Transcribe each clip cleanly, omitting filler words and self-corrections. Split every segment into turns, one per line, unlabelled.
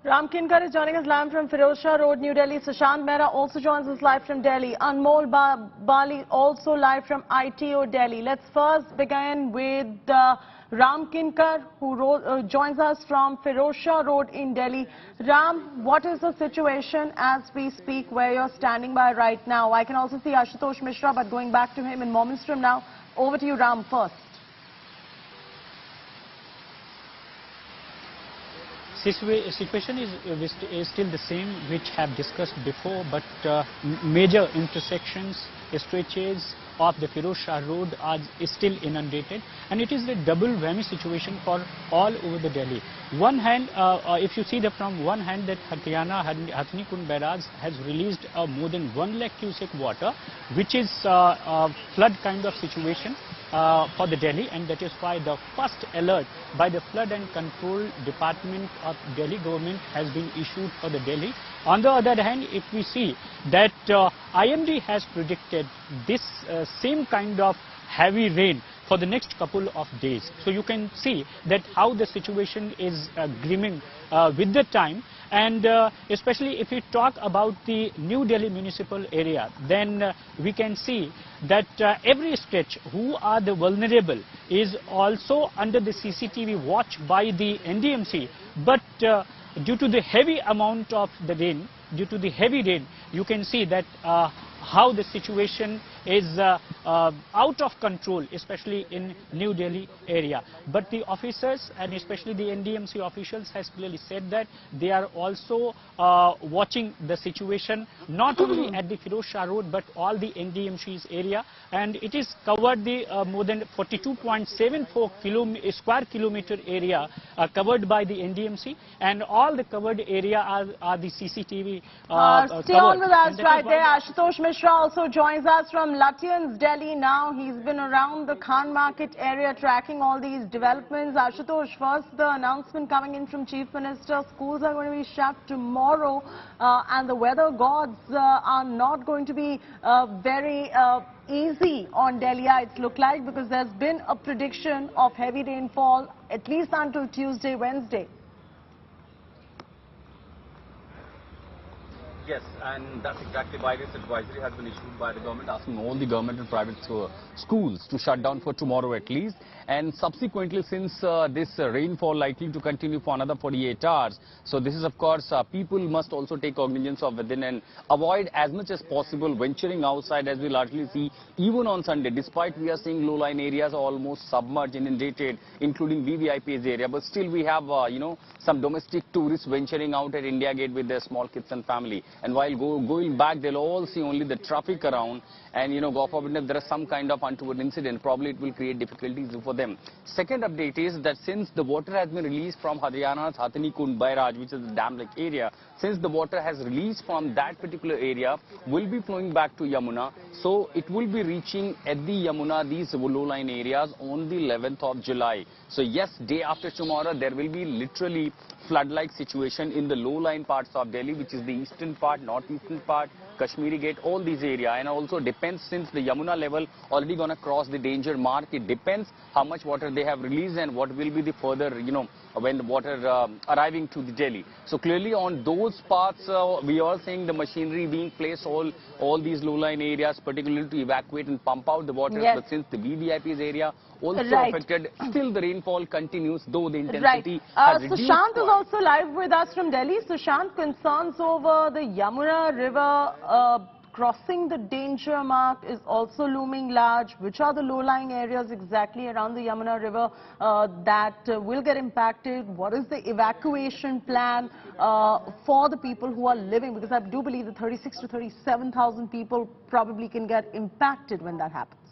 Ram Kinkar is joining us live from Firozshah Road, New Delhi. Sushant Mehra also joins us live from Delhi. Anmol Bali also live from ITO Delhi. Let's first begin with Ram Kinkar, who joins us from Firozshah Road in Delhi. Ram, what is the situation as we speak where you're standing by right now? I can also see Ashutosh Mishra, but going back to him in moments from now. Over to you, Ram, first.
Situation is still the same, which have discussed before, but major intersections, stretches of the Firozshah Road is still inundated, and it is a double whammy situation for all over the Delhi. One hand, if you see from one hand that Haryana Hathni Kund Barrage has released more than 1 lakh cubic water, which is a flood kind of situation for the Delhi, and that is why the first alert by the Flood and Control Department of Delhi government has been issued for the Delhi. On the other hand, if we see that IMD has predicted this same kind of heavy rain for the next couple of days. So you can see that how the situation is grimming with the time. And especially if we talk about the New Delhi municipal area, then we can see that every stretch who are the vulnerable is also under the CCTV watch by the NDMC. But due to the heavy amount of the rain, you can see that how the situation is out of control, especially in New Delhi area. But the officers and especially the NDMC officials has clearly said that they are also watching the situation not only at the Firozshah Road but all the NDMC's area, and it is covered the more than 42.74 square kilometer area covered by the NDMC, and all the covered area are the CCTV
Stay on with us right there. Ashutosh Mishra also joins us from Lutyens, Delhi now. He's been around the Khan Market area tracking all these developments. Ashutosh, first the announcement coming in from Chief Minister, schools are going to be shut tomorrow and the weather gods are not going to be very easy on Delhiites, look like, because there's been a prediction of heavy rainfall at least until Tuesday, Wednesday.
Yes, and that's exactly why this advisory has been issued by the government, asking all the government and private schools to shut down for tomorrow at least. And subsequently, since this rainfall likely to continue for another 48 hours, so this is of course, people must also take cognizance of within and avoid as much as possible venturing outside, as we largely see even on Sunday, despite we are seeing low-lying areas almost submerged, inundated, including VVIP's area. But still we have, some domestic tourists venturing out at India Gate with their small kids and family. And while going back, they'll all see only the traffic around. And, God forbid, if there is some kind of untoward incident, probably it will create difficulties for them. Second update is that since the water has been released from Haryana's Hathni Kund Barrage, which is the dam-like area, since the water has released from that particular area, will be flowing back to Yamuna. So it will be reaching at the Yamuna, these low-lying areas, on the 11th of July. So yes, day after tomorrow, there will be literally flood-like situation in the low-lying parts of Delhi, which is the eastern part, northeastern part, Kashmiri Gate, all these areas. And also depends, since the Yamuna level already going to cross the danger mark, it depends how much water they have released and what will be the further, when the water arriving to the Delhi. So clearly on those parts, we are seeing the machinery being placed all these low-lying areas, particularly to evacuate and pump out the water.
Yes.
But since the VVIP's area also
Right.
affected, still the rainfall continues, though the intensity has reduced.
Sushant is also live with us from Delhi. Sushant, concerns over the Yamuna River crossing the danger mark is also looming large. Which are the low-lying areas exactly around the Yamuna River that will get impacted? What is the evacuation plan for the people who are living? Because I do believe that 36 to 37,000 people probably can get impacted when that happens.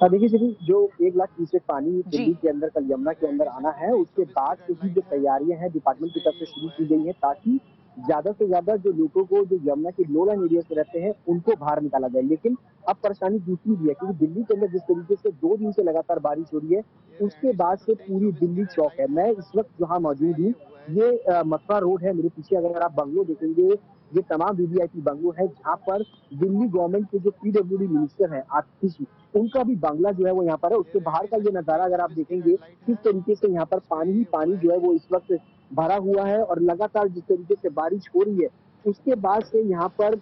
देखिए सिर्फ जो 1 lakh cusec पानी दिल्ली के अंदर कल यमुना के अंदर आना है, उसके बाद से ही जो तैयारियां हैं डिपार्टमेंट की तरफ से शुरू की गई हैं, ताकि ज्यादा से ज्यादा जो लोगों को जो यमुना के लो लाइन एरिया में रहते हैं उनको बाहर निकाला जाए। लेकिन अब परेशानी दूसरी भी है, क्योंकि दिल्ली के अंदर जिस तरीके से 2 दिन से लगातार बारिश हो रही है, उसके बाद से पूरी दिल्ली चौक है। मैं इस वक्त जहाँ मौजूद हूँ, ये मथुरा रोड है, मेरे पीछे अगर आप बंगलो देखेंगे, ये तमाम वीवीआईपी बंगलो है, जहाँ पर दिल्ली गवर्नमेंट के जो पीडब्ल्यूडी मिनिस्टर हैं आतिशी, उनका भी बंगला जो है वो यहाँ पर है। उसके बाहर का ये नजारा अगर आप देखेंगे, किस तरीके से यहाँ पर पानी ही पानी जो है वो इस वक्त भरा हुआ है और लगातार जिस तरीके से बारिश हो रही है उसके बाद से यहाँ पर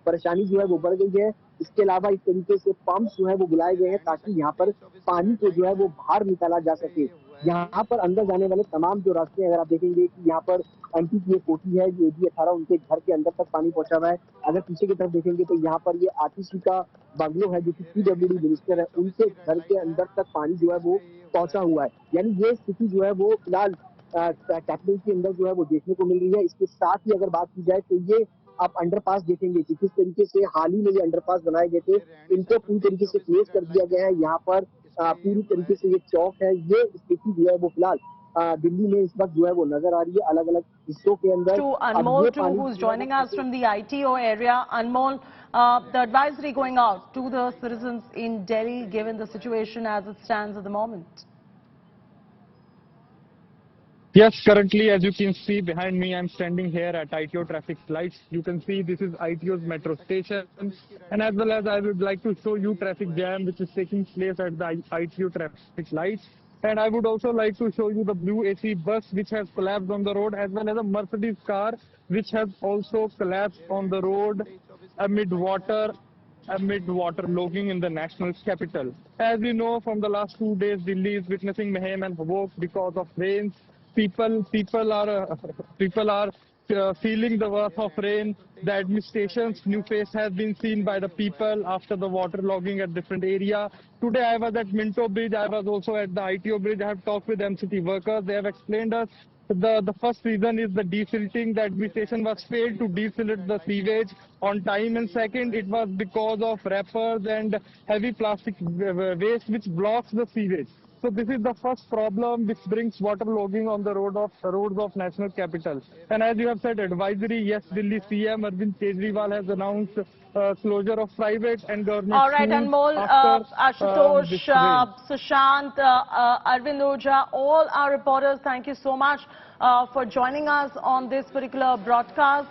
परेशानी जो है वो बढ़ गई है। इसके अलावा इस तरीके से पंप जो है वो बुलाए गए हैं ताकि यहाँ पर पानी को जो है वो बाहर निकाला जा सके। यहाँ पर अंदर जाने वाले तमाम जो रास्ते अगर आप देखेंगे कि यहाँ पर NTPA-40 है, जो AD-18 उनके घर के अंदर तक पानी पहुंचा हुआ है। अगर पीछे की तरफ देखेंगे तो यहाँ पर ये आतिशी का बंगलो है जो कि PWD मिनिस्टर है, उनके घर के अंदर तक पानी जो है वो पहुंचा हुआ है। यानी ये स्थिति जो है वो फिलहाल कैपिटल के अंदर जो है वो देखने को मिल रही है। इसके साथ ही अगर बात की जाए तो ये आप अंडरपास देखेंगे कि किस तरीके से हाल ही में ये अंडरपास बनाए गए थे, इनको पूरी तरीके से क्लोज कर दिया गया है। यहाँ पर पूरी तरीके से ये चौक है, ये स्थिति जो है वो फिलहाल दिल्ली में इस वक्त जो है वो नजर आ रही है अलग अलग हिस्सों के अंदर।
To Anmol too, who's joining us from the ITO area. Anmol, the advisory going out to the citizens in Delhi, given the situation as it stands at the moment.
Yes, currently, as you can see behind me, I'm standing here at ITO traffic lights. You can see this is ITO's metro station, and as well as I would like to show you traffic jam which is taking place at the ITO traffic lights. And I would also like to show you the blue AC bus which has collapsed on the road, as well as a Mercedes car which has also collapsed on the road amid water logging in the national capital. As we know, from the last 2 days, Delhi is witnessing mayhem and havoc because of rains. People are feeling the worth of rain. The administration's new face has been seen by the people after the water logging at different area. Today I was at Minto Bridge. I was also at the ITO bridge. I have talked with MCT workers. They have explained us the first reason is the desilting. The administration was failed to desilt the sewage on time, and second, it was because of wrappers and heavy plastic waste which blocks the sewage. So this is the first problem which brings water logging on the roads of national capital. And as you have said, advisory, yes, Delhi CM Arvind Kejriwal has announced closure of private and government
All right,
schools
Anmol,
after
Ashutosh,
this rain.
Sushant, Arvind Ojha, all our reporters, thank you so much for joining us on this particular broadcast.